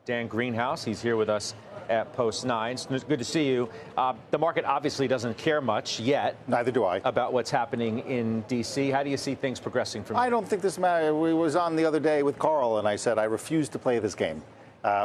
Dan Greenhaus. He's here with us at Post 9. It's good to see you. The market obviously doesn't care much yet. Neither do I. About what's happening in D.C. How do you see things progressing from here? I don't think this matters. We was on the other day with Carl, and I said I refuse to play this game.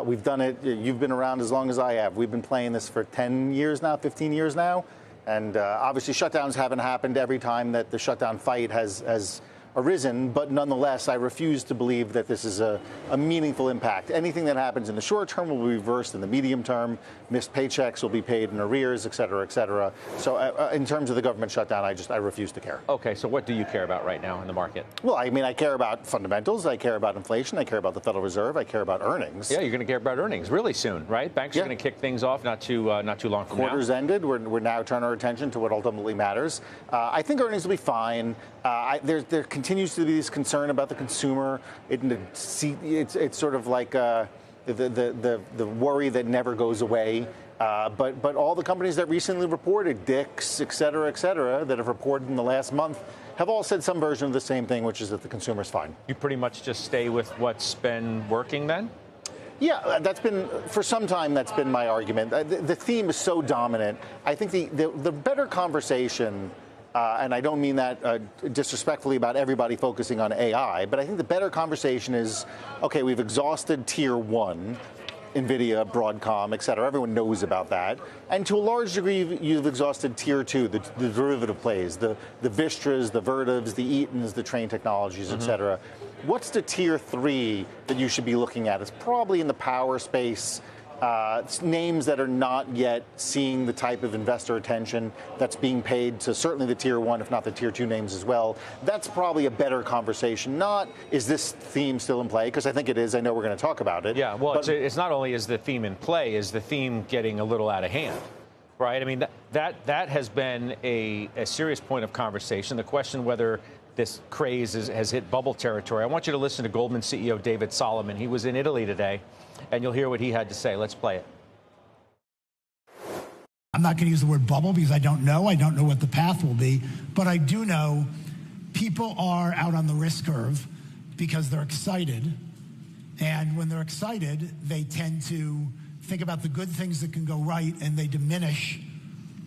We've done it. You've been around as long as I have. We've been playing this for 10 years now, 15 years now. And obviously shutdowns haven't happened every time that the shutdown fight has arisen, but nonetheless, I refuse to believe that this is a meaningful impact. Anything that happens in the short term will be reversed in the medium term. Missed paychecks will be paid in arrears, et cetera, et cetera. So in terms of the government shutdown, I refuse to care. Okay, so what do you care about right now in the market? Well, I mean, I care about fundamentals. I care about inflation. I care about the Federal Reserve. I care about earnings. Yeah, you're going to care about earnings really soon, right? Banks are going to kick things off not too long from now. Quarter's ended. We're now turning our attention to what ultimately matters. I think earnings will be fine. There continues to be this concern about the consumer. It's sort of like the worry that never goes away. But all the companies that recently reported, Dick's, et cetera, that have reported in the last month, have all said some version of the same thing, which is that the consumer's fine. You pretty much just stay with what's been working then? Yeah, that's been, for some time, that's been my argument. The theme is so dominant. I think the better conversation, and I don't mean that disrespectfully about everybody focusing on AI, but I think the better conversation is, okay, we've exhausted tier one, NVIDIA, Broadcom, et cetera. Everyone knows about that. And to a large degree, you've exhausted tier two, the derivative plays, the Vistras, the Vertivs, the Eatons, the Train Technologies, et cetera. What's the tier three that you should be looking at? It's probably in the power space. Names that are not yet seeing the type of investor attention that's being paid to certainly the tier one, if not the tier two names as well. That's probably a better conversation. Not, is this theme still in play? Because I think it is. I know we're going to talk about it. Yeah, well, it's not only is the theme in play, is the theme getting a little out of hand, right? I mean, that has been a serious point of conversation. The question whether this craze has hit bubble territory. I want you to listen to Goldman CEO David Solomon. He was in Italy today, and you'll hear what he had to say. Let's play it. I'm not going to use the word bubble because I don't know. I don't know what the path will be. But I do know people are out on the risk curve because they're excited. And when they're excited, they tend to think about the good things that can go right, and they diminish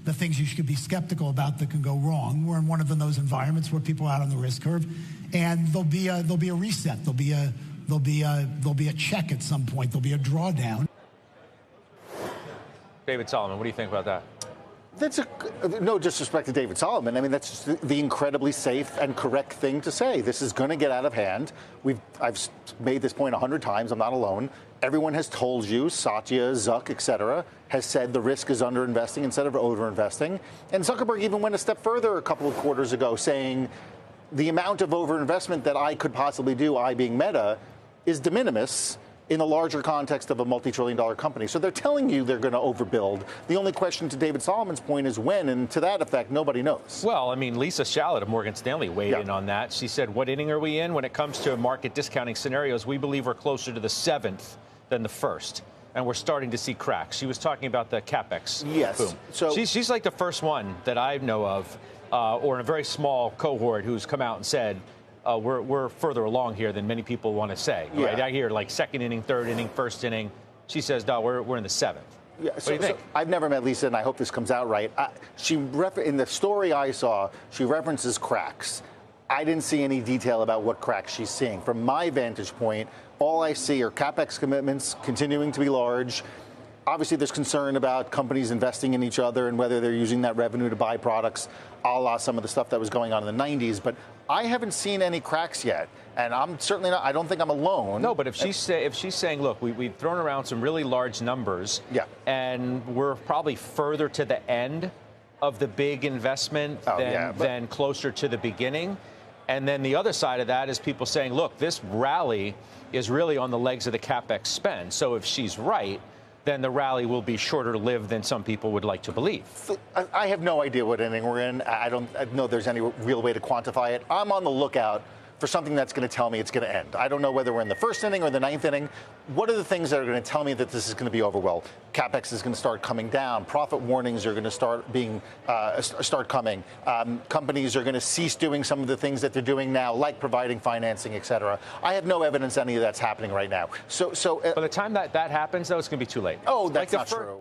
the things you should be skeptical about that can go wrong. We're in one of those environments where people are out on the risk curve, and there'll be a reset. There'll be a check at some point. There'll be a drawdown. David Solomon, what do you think about that? That's no disrespect to David Solomon. I mean, that's just the incredibly safe and correct thing to say. This is going to get out of hand. I've made this point 100 times. I'm not alone. Everyone has told you, Satya, Zuck, et cetera, has said the risk is underinvesting instead of overinvesting. And Zuckerberg even went a step further a couple of quarters ago, saying the amount of overinvestment that I could possibly do, I being Meta, is de minimis in the larger context of a multi-trillion-dollar company. So they're telling you they're going to overbuild. The only question, to David Solomon's point, is when, and to that effect, nobody knows. Well, I mean, Lisa Shallett of Morgan Stanley weighed in on that. She said, what inning are we in? When it comes to market discounting scenarios, we believe we're closer to the 7th than the 1st. And we're starting to see cracks. She was talking about the CapEx boom. So she's like the first one that I know of, or in a very small cohort, who's come out and said, we're further along here than many people want to say. Right? I hear like second inning, third inning, first inning. She says, no, we're in the 7th. Yeah, what do you think? So I've never met Lisa, and I hope this comes out right. In the story I saw, she references cracks. I didn't see any detail about what cracks she's seeing. From my vantage point, all I see are CapEx commitments continuing to be large. Obviously, there's concern about companies investing in each other and whether they're using that revenue to buy products, a la some of the stuff that was going on in the 90s. But I haven't seen any cracks yet, and I'm certainly not. I don't think I'm alone. No, but if she's saying, look, we've thrown around some really large numbers, and we're probably further to the end of the big investment than closer to the beginning. And then the other side of that is people saying, look, this rally is really on the legs of the CapEx spend. So if she's right, then the rally will be shorter lived than some people would like to believe. I have no idea what inning we're in. I don't know there's any real way to quantify it. I'm on the lookout for something that's going to tell me it's going to end. I don't know whether we're in the first inning or the ninth inning. What are the things that are going to tell me that this is going to be over? Well, CapEx is going to start coming down. Profit warnings are going to start coming. Companies are going to cease doing some of the things that they're doing now, like providing financing, et cetera. I have no evidence any of that's happening right now. By the time that happens, though, it's going to be too late. Oh, that's not true.